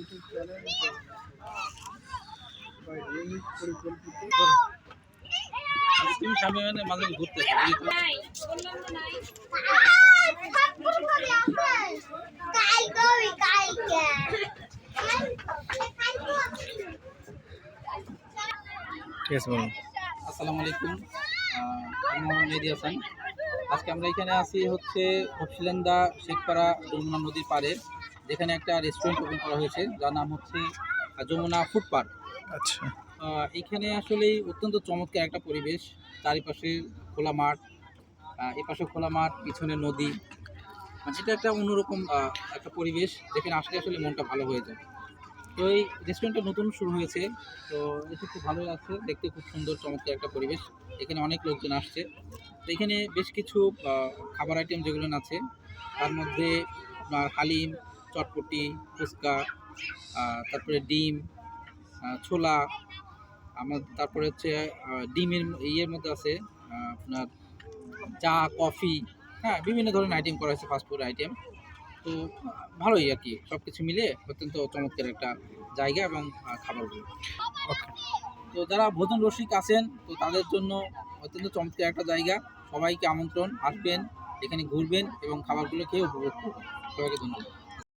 YouTube channel বা remake পরিকল্পিত তুমি স্বামী মানে মাঝে ঘুরতে ঠিক আছে বলুন। আসসালামু আলাইকুম, আমি মোহাম্মদ মেহেদী হাসান। আজকে আমরা এখানে আছি হচ্ছে হপসিলেন্দা শেখপাড়া যমুনা নদীর পাড়ে, যেখানে একটা রেস্টুরেন্ট ওপেন করা হয়েছে যার নাম হচ্ছে যমুনা ফুড পার্ক। আচ্ছা, এখানে আসলে অত্যন্ত চমৎকার একটা পরিবেশ, চারিপাশে খোলা মাঠ, এপাশে খোলা মাঠ, পিছনে নদী। মানে এটা একটা অন্যরকম একটা পরিবেশ, যেখানে আসলে আসলে মনটা ভালো হয়ে যায়। তো এই রেস্টুরেন্টটা নতুন শুরু হয়েছে, তো এসে খুব ভালোই আছে, দেখতে খুব সুন্দর চমৎকার একটা পরিবেশ। এখানে অনেক লোকজন আসছে। তো এখানে বেশ কিছু খাবার আইটেম যেগুলো আছে, তার মধ্যে আপনার হালিম, চটপটি, ফুচকা, তারপরে ডিম, ছোলা, তারপরে হচ্ছে ডিমের ইয়ের মধ্যে আছে আপনার চা, কফি, হ্যাঁ, বিভিন্ন ধরনের আইটেম করা হয়েছে, ফাস্টফুড আইটেম। তো ভালোই আর কি, সব কিছু মিলে অত্যন্ত চমৎকার একটা জায়গা এবং খাবারগুলো। ওকে, তো যারা ভোজন রসিক আছেন, তো তাদের জন্য অত্যন্ত চমৎকার একটা জায়গা। সবাইকে আমন্ত্রণ, আসবেন, এখানে ঘুরবেন এবং খাবারগুলো খেয়ে উপভোগ করবেন। সবাইকে ধন্যবাদ।